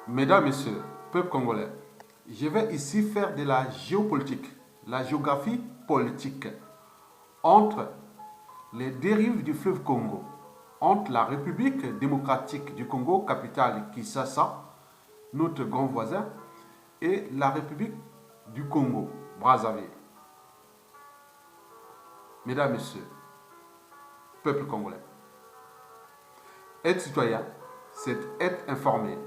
Mesdames, Messieurs, peuple congolais, je vais ici faire de la géopolitique, la géographie politique entre les dérives du fleuve Congo, entre la République démocratique du Congo, capitale Kinshasa, notre grand voisin, et la République du Congo, Brazzaville. Mesdames, Messieurs, peuple congolais, être citoyen, c'est être informé.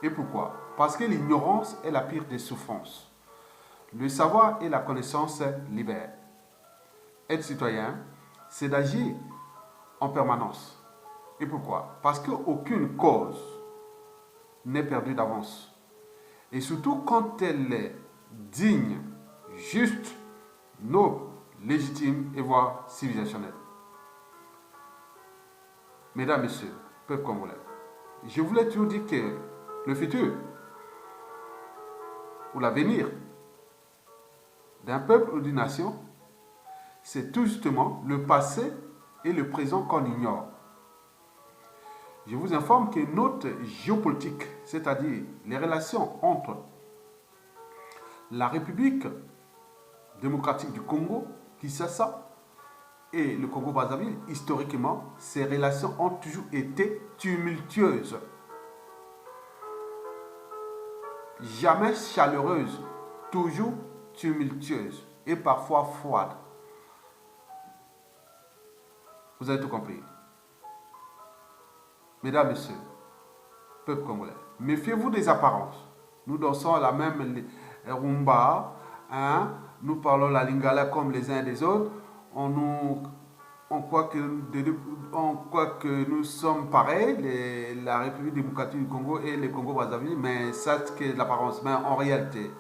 Et pourquoi? Parce que l'ignorance est la pire des souffrances. Le savoir et la connaissance libèrent. Être citoyen, c'est d'agir en permanence. Et pourquoi? Parce qu'aucune cause n'est perdue d'avance. Et surtout quand elle est digne, juste, noble, légitime et voire civilisationnelle. Mesdames, Messieurs, peuple congolais, je voulais toujours dire que le futur ou l'avenir d'un peuple ou d'une nation, c'est tout justement le passé et le présent qu'on ignore. Je vous informe que notre géopolitique, c'est-à-dire les relations entre la République démocratique du Congo, Kinshasa, et le Congo-Brazzaville, historiquement, ces relations ont toujours été tumultueuses. Jamais chaleureuses, toujours tumultueuses et parfois froides. Vous avez tout compris. Mesdames, Messieurs, peuple congolais, méfiez-vous des apparences. Nous dansons la même rumba, hein? Nous parlons la lingala comme les uns des autres. On croit que nous sommes pareils, la République démocratique du Congo et le Congo-Brazzaville, mais ça c'est l'apparence. Mais en réalité,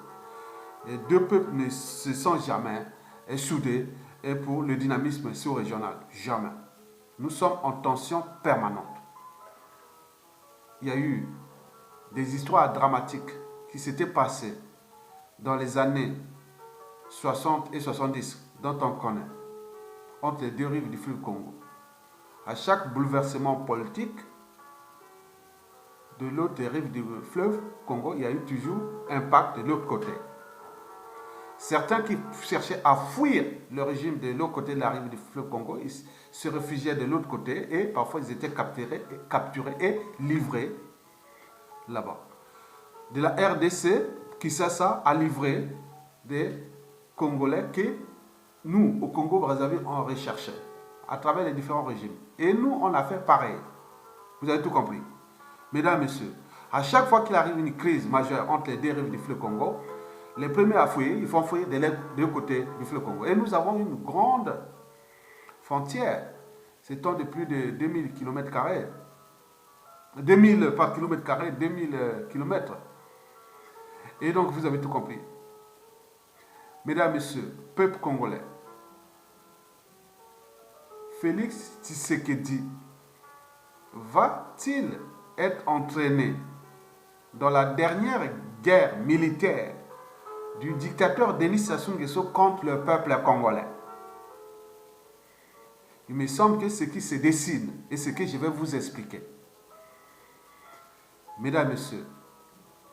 les deux peuples ne se sont jamais soudés et pour le dynamisme sous-régional. Jamais. Nous sommes en tension permanente. Il y a eu des histoires dramatiques qui s'étaient passées dans les années 60 et 70, dont on connaît, entre les deux rives du fleuve Congo. À chaque bouleversement politique de l'autre rive du fleuve Congo, il y a eu toujours un impact de l'autre côté. Certains qui cherchaient à fuir le régime de l'autre côté de la rive du fleuve Congo, ils se réfugiaient de l'autre côté et parfois ils étaient capturés et livrés là-bas. De la RDC, Kinshasa a livré des Congolais que nous, au Congo-Brazzaville, on recherchait à travers les différents régimes. Et nous, on a fait pareil. Vous avez tout compris. Mesdames, Messieurs, à chaque fois qu'il arrive une crise majeure entre les deux rives du fleuve Congo, les premiers à fuir, ils font fuir de deux côtés du fleuve Congo. Et nous avons une grande frontière, s'étend de plus de 2000 km². 2000 par kilomètre carré, 2000 km. Et donc, vous avez tout compris. Mesdames, Messieurs, peuple congolais, Félix Tshisekedi va-t-il être entraîné dans la dernière guerre militaire du dictateur Denis Sassou Nguesso contre le peuple congolais? Il me semble que ce qui se dessine et ce que je vais vous expliquer. Mesdames, Messieurs,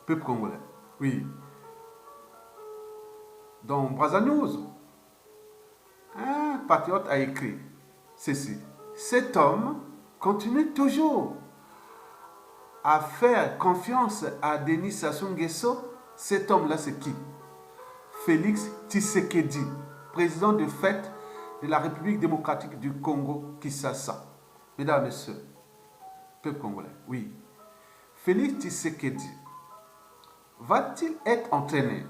peuple congolais, oui. Dans Brazza News, un patriote a écrit ceci. Cet homme continue toujours à faire confiance à Denis Sassou Nguesso. Cet homme-là, c'est qui? Félix Tshisekedi, président de fait de la République démocratique du Congo, Kinshasa. Mesdames, Messieurs, peuple congolais, oui. Félix Tshisekedi va-t-il être entraîné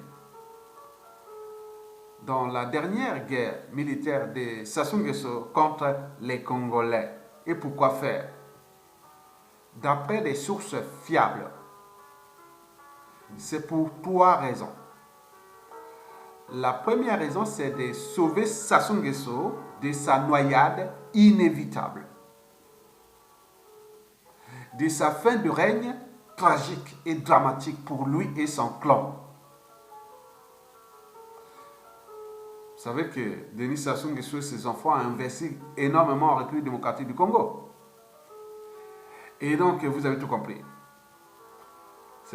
dans la dernière guerre militaire de Sassou Nguesso contre les Congolais? Et pourquoi faire? D'après des sources fiables, c'est pour trois raisons. La première raison, c'est de sauver Sassou Nguesso de sa noyade inévitable, de sa fin de règne tragique et dramatique pour lui et son clan. Vous savez que Denis Sassou Nguesso et ses enfants ont investi énormément en République démocratique du Congo. Et donc, vous avez tout compris.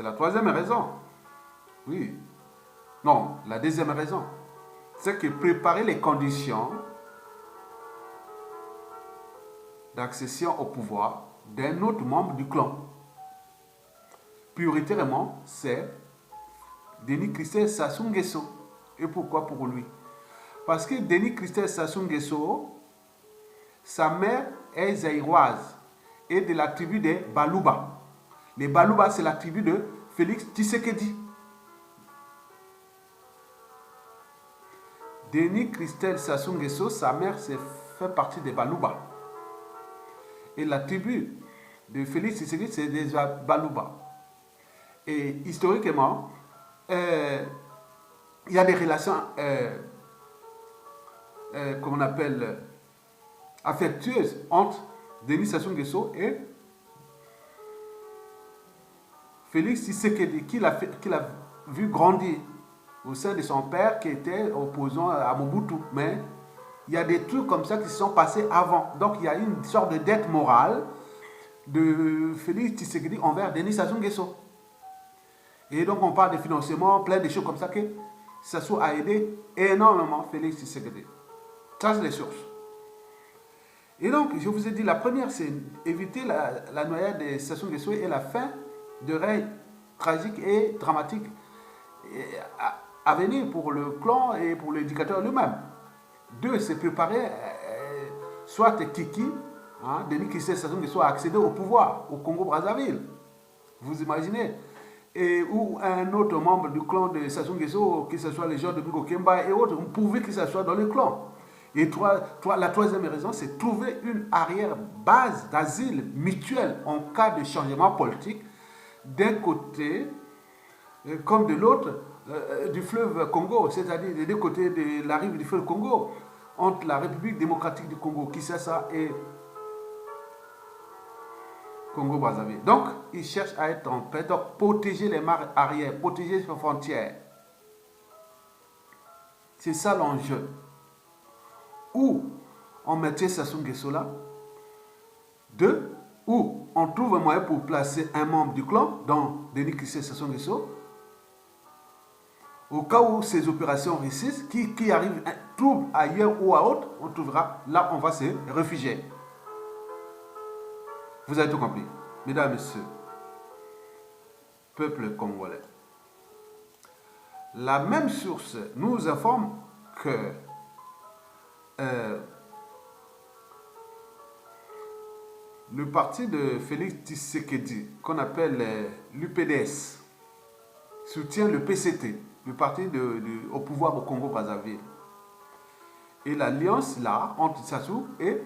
C'est la troisième raison. Oui. Non, la deuxième raison. C'est que préparer les conditions d'accession au pouvoir d'un autre membre du clan. Prioritairement, c'est Denis Christelle Sassou Nguesso. Et pourquoi pour lui? Parce que Denis Christelle Sassou Nguesso, sa mère est zaïroise et de la tribu des Balouba. Les Balouba, c'est la tribu de Félix Tshisekedi. Denis Christelle Sassou Nguesso, sa mère fait partie des Balouba. Et la tribu de Félix Tshisekedi, c'est des Balouba. Et historiquement, il y a des relations, comme on appelle, affectueuses entre Denis Sassou Nguesso et Félix Tshisekedi, qu'il a vu grandir au sein de son père qui était opposant à Mobutu. Mais il y a des trucs comme ça qui se sont passés avant. Donc il y a une sorte de dette morale de Félix Tshisekedi envers Denis Sassou Nguesso. Et donc on parle de financement, plein de choses comme ça que Sassou a aidé énormément Félix Tshisekedi. Ça, c'est les sources. Et donc, je vous ai dit, la première, c'est éviter la noyade de Sassou Nguesso et la fin de règne tragique et dramatique à venir pour le clan et pour l'éducateur lui-même. Deux, c'est préparer soit Kiki, Denis Christelle Sassou Nguesso, à accéder au pouvoir au Congo-Brazzaville. Vous imaginez? Ou un autre membre du clan de Sassou Nguesso, que ce soit les gens de Bigo Kemba et autres, pourvu que ce soit dans le clan. Et la troisième raison, c'est trouver une arrière-base d'asile mutuel en cas de changement politique, d'un côté comme de l'autre du fleuve Congo, c'est-à-dire des deux côtés de la rive du fleuve Congo, entre la République démocratique du Congo, Kinshasa, et Congo-Brazzaville. Donc, ils cherchent à être en paix, donc protéger les mares arrières, protéger les frontières. C'est ça l'enjeu. Ou on mettait Sassou Nguesso là. Deux, ou on trouve un moyen pour placer un membre du clan, dans Denis Christelle Sassou Nguesso, au cas où ces opérations réussissent, qui arrive un trouble ailleurs ou à autre, on trouvera, là on va se réfugier. Vous avez tout compris. Mesdames et messieurs, peuple congolais. La même source nous informe que le parti de Félix Tshisekedi, qu'on appelle l'UPDS, soutient le PCT, le parti au pouvoir au Congo-Brazzaville. Et l'alliance là, entre Sassou et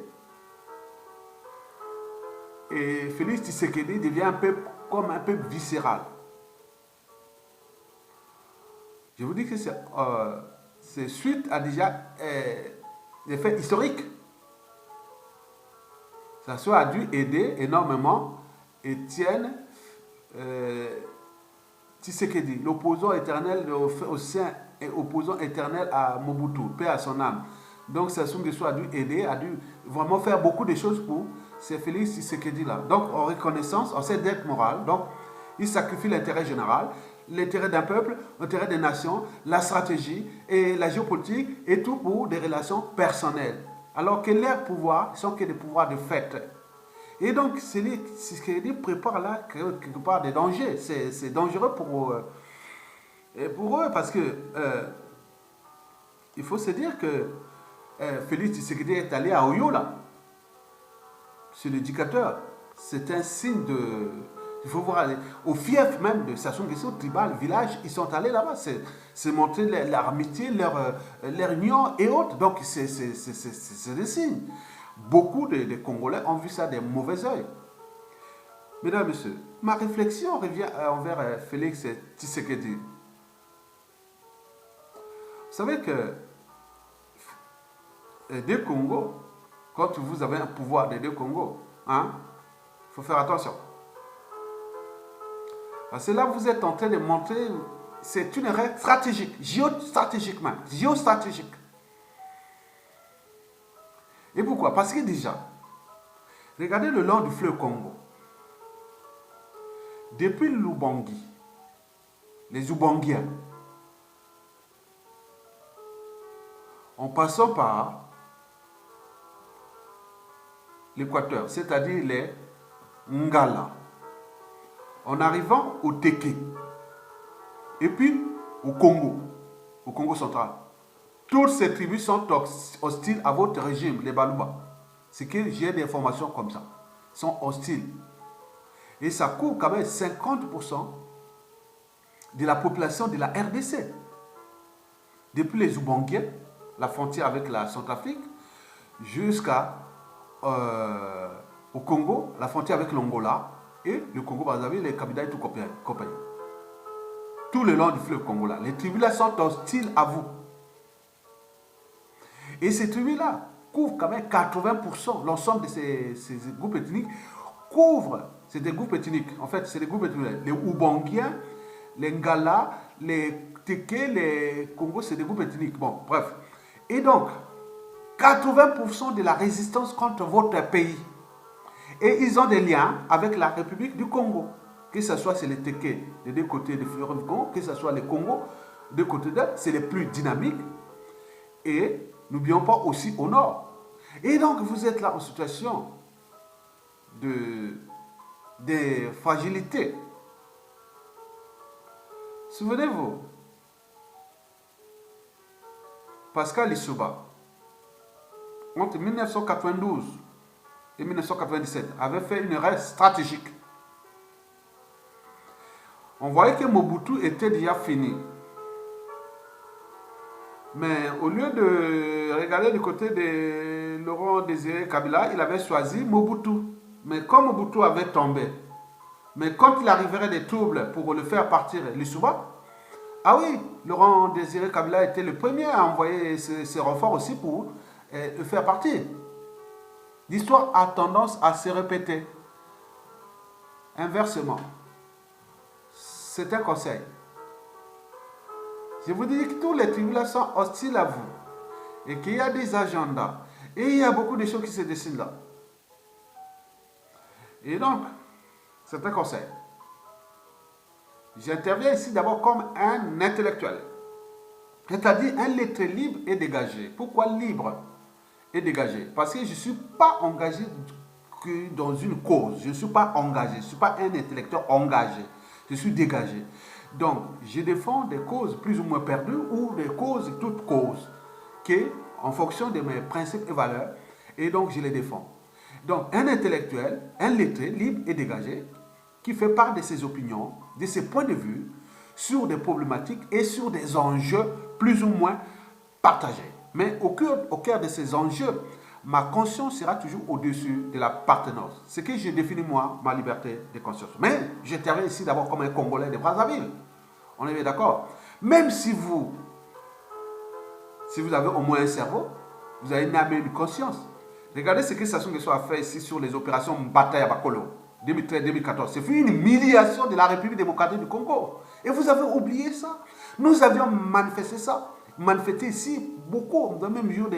Félix Tshisekedi devient un peu comme un peu viscéral. Je vous dis que c'est suite à déjà des faits historiques. Sassou a dû aider énormément Étienne Tshisekedi, l'opposant éternel au sein et opposant éternel à Mobutu, paix à son âme. Donc Sassou Nguesso a dû aider, a dû vraiment faire beaucoup de choses pour ces Félix Tshisekedi là. Donc en reconnaissance, en cette dette morale, donc il sacrifie l'intérêt général, l'intérêt d'un peuple, l'intérêt des nations, la stratégie et la géopolitique et tout pour des relations personnelles. Alors que leurs pouvoirs sont que des pouvoirs de fait. Et donc, Tshisekedi prépare là quelque part des dangers. C'est dangereux pour eux parce que il faut se dire que Félix Tshisekedi est allé à Oyo là. C'est l'éducateur. C'est un signe de... Il faut voir, au fief même de Sassou Nguesso, tribal, village, ils sont allés là-bas. C'est montrer leur amitié, leur union et autres. Donc, c'est des signes. Beaucoup de Congolais ont vu ça d'un mauvais oeil. Mesdames et messieurs, ma réflexion revient envers Félix Tshisekedi. Vous savez que les deux Congos, quand vous avez un pouvoir des deux Congos, il faut faire attention. Parce que là, vous êtes en train de montrer, c'est une règle stratégique, géostratégique même, géostratégique. Et pourquoi? Parce que déjà, regardez le long du fleuve Congo. Depuis Lubangui les Oubanguiens, en passant par l'Équateur, c'est-à-dire les Ngala, en arrivant au Téké, et puis au Congo central. Toutes ces tribus sont hostiles à votre régime, les Baluba. C'est que j'ai des informations comme ça. Ils sont hostiles. Et ça couvre quand même 50% de la population de la RDC. Depuis les Oubanguiens, la frontière avec la Centrafrique, jusqu'à au Congo, la frontière avec l'Angola et le Congo-Brazzaville, les Kabila et tout compagnie. Tout le long du fleuve Congo-là. Les tribus là sont hostiles à vous. Et ces tribus-là couvrent quand même 80%. L'ensemble de ces groupes ethniques couvrent. C'est des groupes ethniques. En fait, c'est des groupes ethniques. Les Oubanguiens, les Ngala, les Téké, les Congo, c'est des groupes ethniques. Bon, bref. Et donc, 80% de la résistance contre votre pays. Et ils ont des liens avec la République du Congo. Que ce soit c'est les Téké des deux côtés du fleuve Congo, que ce soit les Congo de côté d'eux, c'est les plus dynamiques. Et n'oublions pas aussi au nord. Et donc vous êtes là en situation de fragilité. Souvenez-vous, Pascal Lissouba, entre 1992 et 1997, avait fait une erreur stratégique. On voyait que Mobutu était déjà fini. Mais au lieu de regarder du côté de Laurent Désiré Kabila, il avait choisi Mobutu. Mais comme Mobutu avait tombé, mais quand il arriverait des troubles pour le faire partir Lissouba, ah oui, Laurent Désiré Kabila était le premier à envoyer ses renforts aussi pour le faire partir. L'histoire a tendance à se répéter. Inversement. C'est un conseil. Je vous dis que tous les tribunaux sont hostiles à vous. Et qu'il y a des agendas. Et il y a beaucoup de choses qui se dessinent là. Et donc, c'est un conseil. J'interviens ici d'abord comme un intellectuel. C'est-à-dire un lettré libre et dégagé. Pourquoi libre et dégagé? Parce que je ne suis pas engagé que dans une cause. Je ne suis pas engagé. Je ne suis pas un intellectuel engagé. Je suis dégagé. Donc, je défends des causes plus ou moins perdues ou des causes, toutes causes, qui, en fonction de mes principes et valeurs, et donc je les défends. Donc, un intellectuel, un lettré, libre et dégagé, qui fait part de ses opinions, de ses points de vue, sur des problématiques et sur des enjeux plus ou moins partagés. Mais au cœur de ces enjeux, ma conscience sera toujours au-dessus de l'appartenance. Ce que je définis moi, ma liberté de conscience. Mais j'interviens ici d'abord comme un Congolais de Brazzaville. On est bien d'accord? Même si vous avez au moins un cerveau, vous avez une âme et une conscience. Regardez ce que Sassou Nguesso a fait ici sur les opérations Mbata à Bakolo, 2013-2014. C'est une humiliation de la République démocratique du Congo. Et vous avez oublié ça. Nous avions manifesté ça. Manifesté ici, beaucoup, dans le même jour,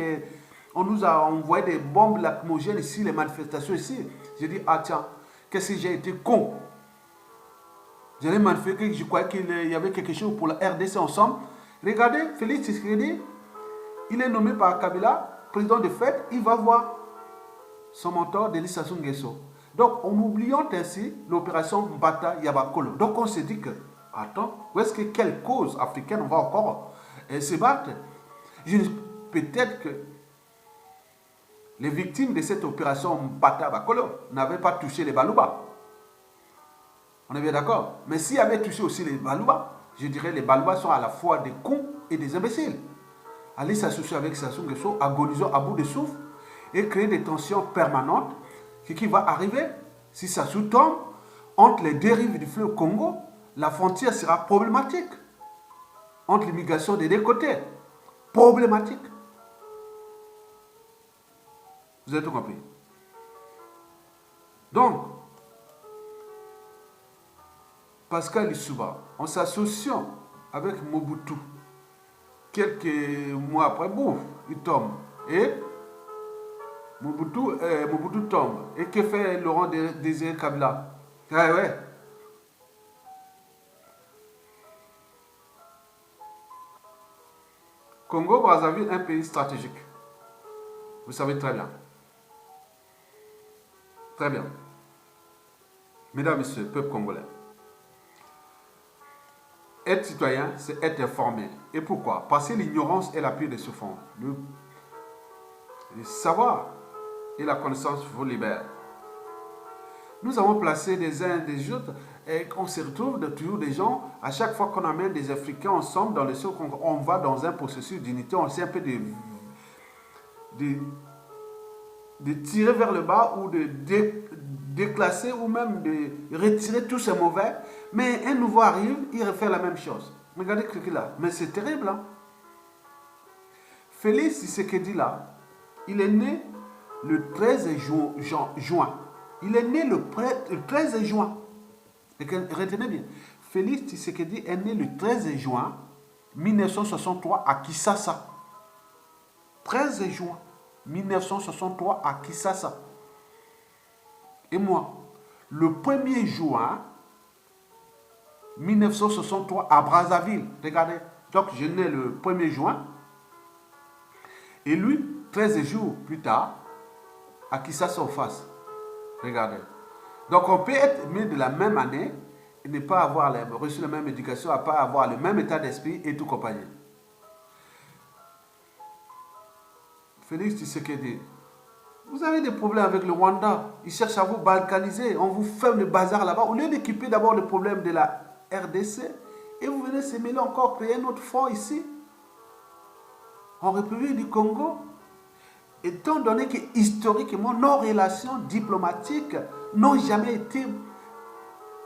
on nous a envoyé des bombes lacrymogènes ici, les manifestations ici. J'ai dit, ah tiens, qu'est-ce que j'ai été con. J'allais manifester, je croyais qu'il y avait quelque chose pour la RDC ensemble. Regardez, Félix Tshisekedi, il est nommé par Kabila, président de fait, il va voir son mentor, Denis Sassou Nguesso. Donc, en oubliant ainsi l'opération Mbata Yabakolo. Donc, on s'est dit que, attends, où est-ce que quelle cause africaine on va encore se battre? Peut-être que les victimes de cette opération Mbata Yabakolo n'avaient pas touché les Baluba. On est bien d'accord? Mais s'ils avaient touché aussi les Baluba, je dirais les Baluba sont à la fois des cons et des imbéciles. Aller s'associer avec Sassou Nguesso, agonisant à bout de souffle et créer des tensions permanentes. Ce qui va arriver, si Sassou tombe, entre les dérives du fleuve Congo, la frontière sera problématique. Entre l'immigration des deux côtés, problématique. Vous avez tout compris? Donc, Pascal Lissouba, en s'associant avec Mobutu, quelques mois après, bouf, il tombe. Et Mobutu tombe. Et que fait Laurent Désiré Kabila? Ah ouais. Congo-Brazzaville, un pays stratégique. Vous savez très bien. Très bien. Mesdames, Messieurs, peuple congolais. Être citoyen, c'est être informé. Et pourquoi? Parce que l'ignorance est la pire des souffrances. Le savoir et la connaissance vous libèrent. Nous avons placé des uns des autres et on se retrouve toujours des gens, à chaque fois qu'on amène des Africains ensemble dans le sol, on va dans un processus d'unité, on essaie un peu de tirer vers le bas ou de déclasser ou même de retirer tous ces mauvais. Mais un nouveau arrive, il refait la même chose. Regardez ce qu'il a. Mais c'est terrible. Hein? Félix Tshisekedi là, il est né le 13 juin. Il est né le 13 juin. Et retenez bien, Félix Tshisekedi est né le 13 juin 1963 à Kinshasa. 13 juin 1963 à Kinshasa. Et moi, le 1er juin 1963 à Brazzaville. Regardez. Donc, je nais le 1er juin. Et lui, 13 jours plus tard, à Kinshasa en face. Regardez. Donc, on peut être né de la même année et ne pas avoir reçu la même éducation, à pas avoir le même état d'esprit et tout compagnie. Félix Tshisekedi, vous avez des problèmes avec le Rwanda. Ils cherchent à vous balkaniser. On vous fait le bazar là-bas. Au lieu d'équiper d'abord le problème de la RDC, et vous venez se mêler encore, créer un autre front ici, en République du Congo. Étant donné que historiquement, nos relations diplomatiques n'ont jamais été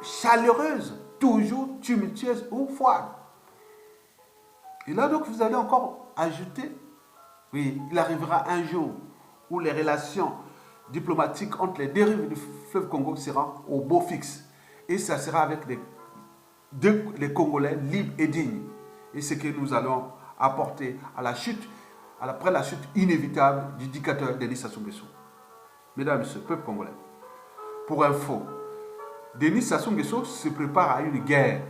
chaleureuses, toujours tumultueuses ou froides. Et là donc, vous allez encore ajouter, oui, il arrivera un jour où les relations diplomatiques entre les deux rives du fleuve Congo seront au beau fixe. Et ça sera avec les Congolais libres et dignes. Et ce que nous allons apporter à la chute, après la chute inévitable du dictateur Denis Sassou Nguesso. Mesdames et Messieurs, peuple congolais, pour info, Denis Sassou Nguesso se prépare à une guerre.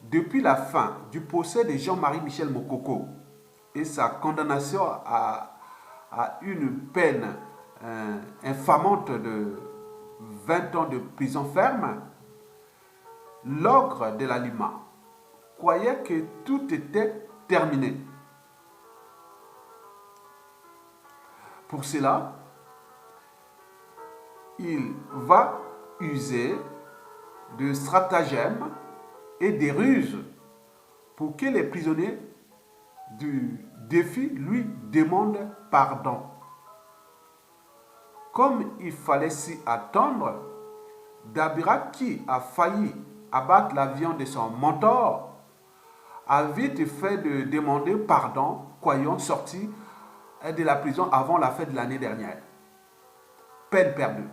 Depuis la fin du procès de Jean-Marie Michel Mokoko et sa condamnation à une peine infamante de 20 ans de prison ferme, l'ogre de la Lima croyait que tout était terminé. Pour cela, il va user de stratagèmes et des ruses pour que les prisonniers du défi lui demandent pardon. Comme il fallait s'y attendre, Dabira, qui a failli abattre l'avion de son mentor, a vite fait de demander pardon, croyant sorti de la prison avant la fin de l'année dernière. Peine perdue.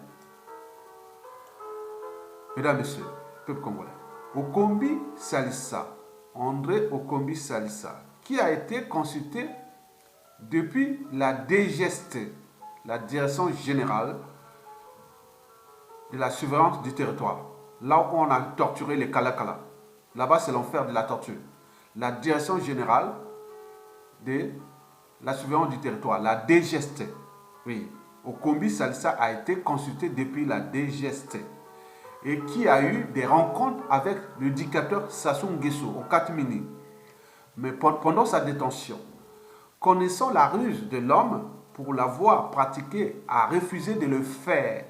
Mesdames et Messieurs, peuple congolais, Okombi Salissa, André Okombi Salissa, qui a été consulté depuis la DGST, la Direction Générale de la Surveillance du Territoire, là où on a torturé les Kalakala. Là-bas, c'est l'enfer de la torture. La Direction Générale de la Surveillance du Territoire, la DGST. Oui, Okombi Salissa a été consulté depuis la DGST et qui a eu des rencontres avec le dictateur Sassou Nguesso au Catimini. Mais pendant sa détention, connaissant la ruse de l'homme pour l'avoir pratiqué, a refusé de le faire.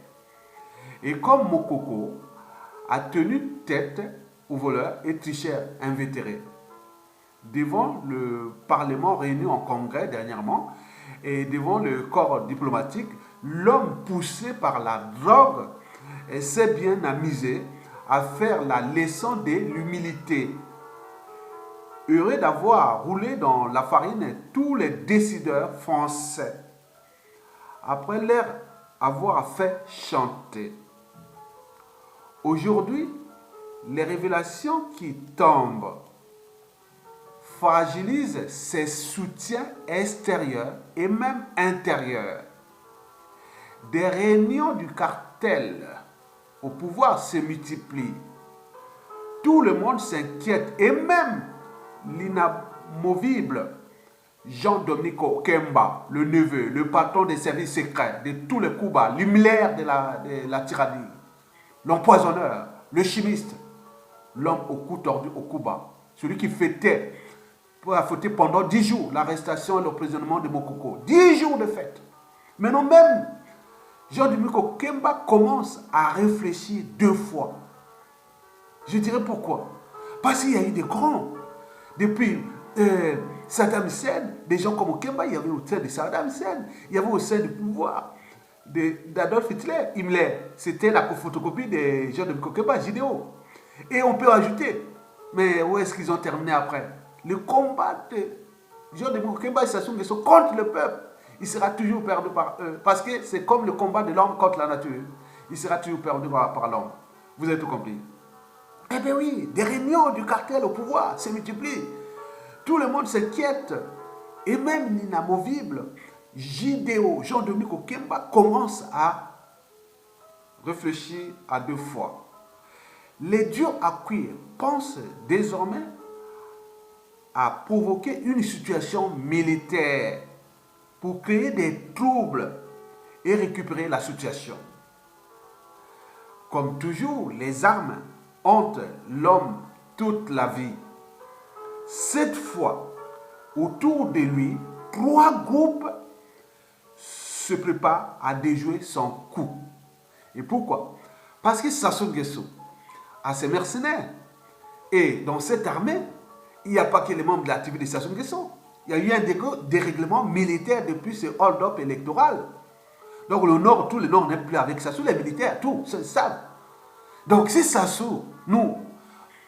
Et comme Mokoko a tenu tête aux voleurs et tricheurs invétérés, devant le Parlement réuni en congrès dernièrement et devant le corps diplomatique, l'homme poussé par la drogue s'est bien amusé à faire la leçon de l'humilité. Heureux d'avoir roulé dans la farine tous les décideurs français, après leur avoir fait chanter. Aujourd'hui, les révélations qui tombent fragilisent ses soutiens extérieurs et même intérieurs. Des réunions du cartel au pouvoir se multiplient. Tout le monde s'inquiète et même inamovible Jean-Dominique Kemba, le neveu, le patron des services secrets de tous les Cuba, l'humiliaire de la tyrannie, l'empoisonneur, le chimiste, l'homme au cou tordu au Cuba, celui qui fêtait pendant 10 jours l'arrestation et l'emprisonnement de Mokoko. 10 jours de fête. Maintenant même, Jean-Dominique Kemba commence à réfléchir 2 fois. Je dirais pourquoi. Parce qu'il y a eu des grands. Depuis Saddam Hussein, des gens comme Kemba, il y avait au sein de Saddam Hussein, il y avait au sein du pouvoir d'Adolf Hitler. C'était la photocopie de Jean-Dominique Kemba, Jidéo. Et on peut ajouter, mais où est-ce qu'ils ont terminé après? Le combat de Jean-Dominique Kemba et Sassou Nguesso contre le peuple, il sera toujours perdu par eux. Parce que c'est comme le combat de l'homme contre la nature. Il sera toujours perdu par l'homme. Vous avez tout compris? Eh bien oui, des réunions du cartel au pouvoir se multiplient. Tout le monde s'inquiète. Et même l'inamovible Jidéo, Jean-Dominique Kemba, commence à réfléchir à 2 fois. Les durs à cuire pensent désormais à provoquer une situation militaire pour créer des troubles et récupérer la situation. Comme toujours, les armes hantent l'homme toute la vie. Cette fois, autour de lui, 3 groupes se préparent à déjouer son coup. Et pourquoi? Parce que Sassou Nguesso a ses mercenaires. Et dans cette armée, il n'y a pas que les membres de la tribu de Sassou Nguesso. Il y a eu un dérèglement militaire depuis ce hold-up électoral. Donc le Nord, tout le Nord n'est plus avec Sassou, les militaires, tout, c'est ça. Donc si Sassou, nous,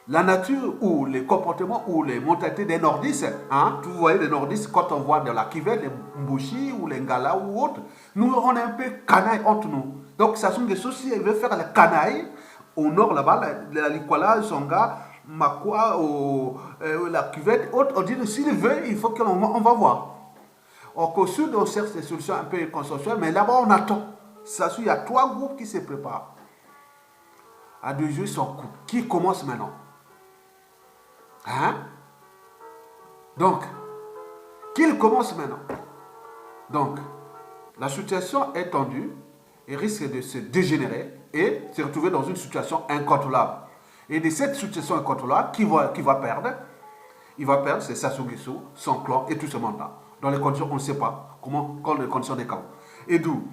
la nature ou les comportements ou les mentalités des nordistes, hein, vous voyez les nordistes, quand on voit de la Kivette, les Mbushi ou les Ngala ou autres, nous on est un peu canaille entre nous. Donc Sassou Nguesso, si il veut faire la canaille, au nord là-bas, la Likwala, Songa, Makwa, la Cuvette, on dit que s'il veut, il faut qu'on va voir. Au sud, on cherche des solutions un peu consensuelles, mais là-bas, on attend. Il y a 3 groupes qui se préparent à déjouer son coup. Qui commence maintenant? Hein? Donc, qu'il commence maintenant. Donc, la situation est tendue et risque de se dégénérer et se retrouver dans une situation incontrôlable. Et de cette situation incontrôlable, qui va perdre? Il va perdre, c'est Sassou Nguesso, son clan et tout ce monde-là. Dans les conditions, on ne sait pas comment, quand les conditions des chaos. Et d'où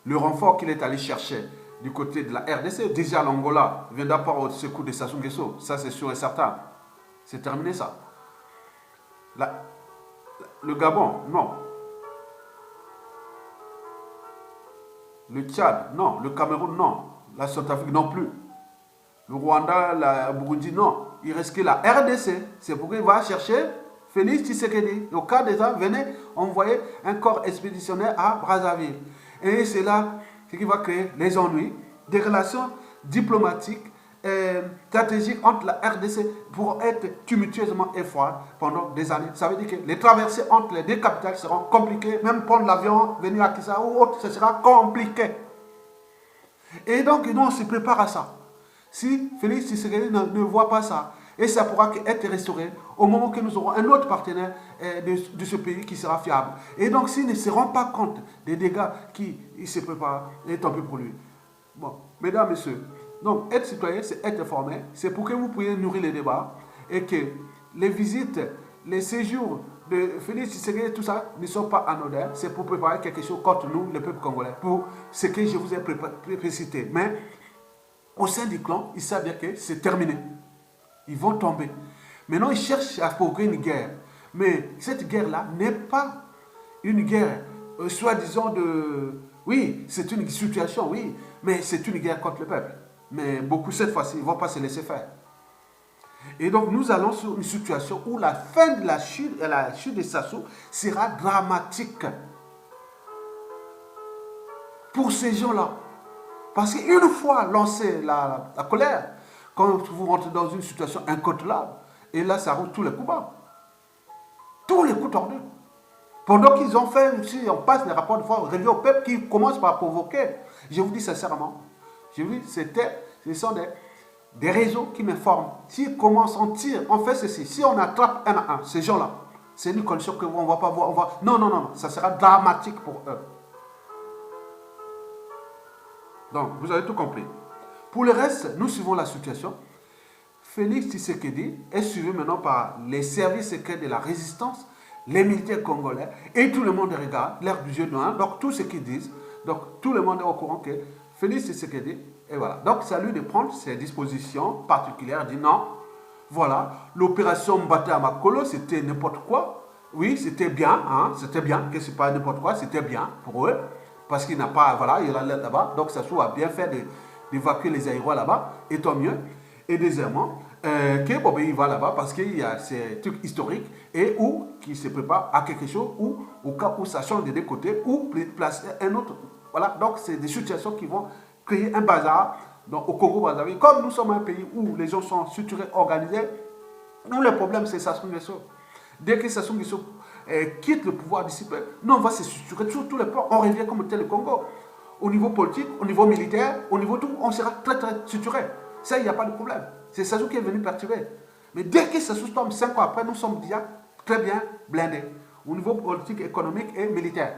le renfort qu'il est allé chercher du côté de la RDC, déjà l'Angola vient d'avoir au secours de Sassou Nguesso, ça c'est sûr et certain. C'est terminé ça. Le Gabon, non. Le Tchad, non. Le Cameroun, non. La Centrafrique, non plus. Le Rwanda, la Burundi, non. Il reste que la RDC. C'est pourquoi il va chercher Félix Tshisekedi. Au cas des gens, venez envoyer un corps expéditionnaire à Brazzaville. Et c'est là ce qui va créer les ennuis, des relations diplomatiques, stratégiques entre la RDC pour être tumultueusement effroides pendant des années. Ça veut dire que les traversées entre les 2 capitales seront compliquées. Même prendre l'avion, venir à Kissa ou autre, ce sera compliqué. Et donc, nous, on se prépare à ça. Si Félix Tshisekedi ne voit pas ça, et ça pourra être restauré au moment que nous aurons un autre partenaire de ce pays qui sera fiable. Et donc, s'il ne se rend pas compte des dégâts qu'il se prépare, tant pis pour lui. Bon, mesdames, messieurs, donc être citoyen, c'est être informé, c'est pour que vous puissiez nourrir les débats et que les visites, les séjours de Félix Tshisekedi, tout ça, ne sont pas anodins. C'est pour préparer quelque chose contre nous, le peuple congolais, pour ce que je vous ai précité. Mais au sein du clan, ils savent bien que c'est terminé. Ils vont tomber. Maintenant, ils cherchent à provoquer une guerre. Mais cette guerre-là n'est pas une guerre, soi-disant de... Oui, c'est une situation, oui, mais c'est une guerre contre le peuple. Mais beaucoup, cette fois-ci, ils ne vont pas se laisser faire. Et donc, nous allons sur une situation où la fin de la chute de Sassou sera dramatique. Pour ces gens-là. Parce qu'une fois lancée la colère, quand vous rentrez dans une situation incontrôlable, et là, ça roule tous les coups bas. Tous les coups tordus. Pendant qu'ils ont fait, si on passe les rapports de force, revient au peuple qui commence par provoquer. Je vous dis sincèrement, je vous dis, ce sont des réseaux qui m'informent. S'ils commencent, on tire, on fait ceci. Si on attrape un à un, ces gens-là, C'est une condition qu'on ne va pas voir. Non, non, non, ça sera dramatique pour eux. Donc, vous avez tout compris. Pour le reste, nous suivons la situation. Félix Tshisekedi est suivi maintenant par les services secrets de la résistance, les militaires congolais, et tout le monde regarde l'air du jeu noir. Donc, tout ce qu'ils disent, donc tout le monde est au courant que Félix Tshisekedi, et voilà. Donc, c'est à lui de prendre ses dispositions particulières, dit non, voilà, l'opération Mbata à Makolo, c'était n'importe quoi. Oui, c'était bien, hein, c'était bien, que c'est pas n'importe quoi, c'était bien pour eux, parce qu'il n'a pas, voilà, il est là-bas, donc ça se trouve à bien faire d'évacuer les aérois là-bas, et tant mieux. Et deuxièmement, que bon, il va là-bas parce qu'il y a ces trucs historiques et où qui se prépare à quelque chose, ou au cas où ça change de deux côtés, ou placer un autre. Voilà, donc c'est des situations qui vont créer un bazar. Donc, au Congo-Brazzaville, comme nous sommes un pays où les gens sont structurés, organisés, nous, le problème, c'est Sassou Nguesso. Dès que Sassou Nguesso quitte le pouvoir d'ici peu, nous, on va se structurer sur tous les plans. On revient comme tel le Congo. Au niveau politique, au niveau militaire, au niveau tout, on sera très, très structuré. Ça, il n'y a pas de problème. C'est Sassou qui est venu perturber. Mais dès que Sassou tombe 5 ans après, nous sommes déjà très bien blindés. Au niveau politique, économique et militaire.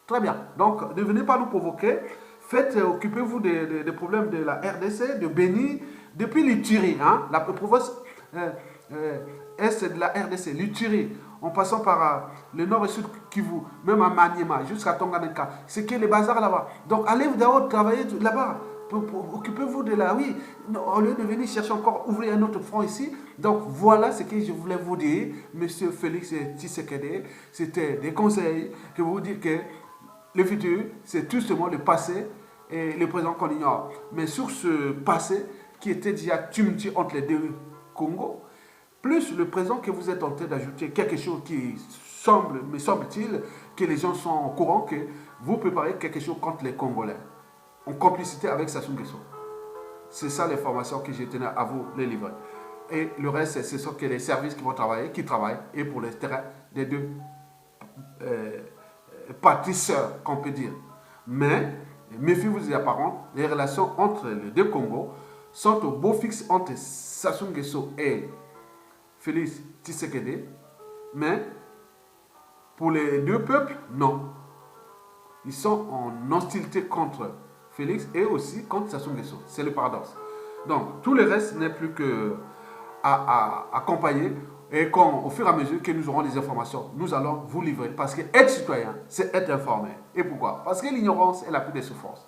Très bien. Donc, ne venez pas nous provoquer. Faites, occupez-vous des problèmes de la RDC, de Béni, depuis l'Ituri, hein, la province est de la RDC, l'Ituri, en passant par le nord et sud Kivu, même à Maniema, jusqu'à Tanganyika. C'est que les bazars là-bas. Donc, allez d'abord travailler là-bas. Occupez-vous de là, oui, au lieu de venir chercher encore, ouvrir un autre front ici. Donc, voilà ce que je voulais vous dire, monsieur Félix Tshisekedi. C'était des conseils que vous dire que le futur, c'est tout simplement le passé et le présent qu'on ignore. Mais sur ce passé qui était déjà tumultueux entre les deux Congos, plus le présent que vous êtes en train d'ajouter quelque chose qui semble, me semble-t-il, que les gens sont au courant que vous préparez quelque chose contre les Congolais, en complicité avec Sassou Nguesso. C'est ça l'information que je tenais à vous les livrer. Et le reste, ce sont que les services qui vont travailler, qui travaillent, et pour les terrains des deux pâtisseurs, qu'on peut dire. Mais, méfiez-vous des apparents, les relations entre les deux Congos sont au beau fixe entre Sassou Nguesso et Félix Tshisekedi, mais pour les deux peuples, non. Ils sont en hostilité contre Félix et aussi contre Sassou Nguesso. C'est le paradoxe. Donc, tout le reste n'est plus que à accompagner. Et quand, au fur et à mesure que nous aurons des informations, nous allons vous livrer. Parce que être citoyen, c'est être informé. Et pourquoi? Parce que l'ignorance est la plus des souffrances.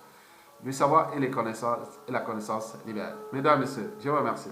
Le savoir et la connaissance libèrent. Mesdames et messieurs, je vous remercie.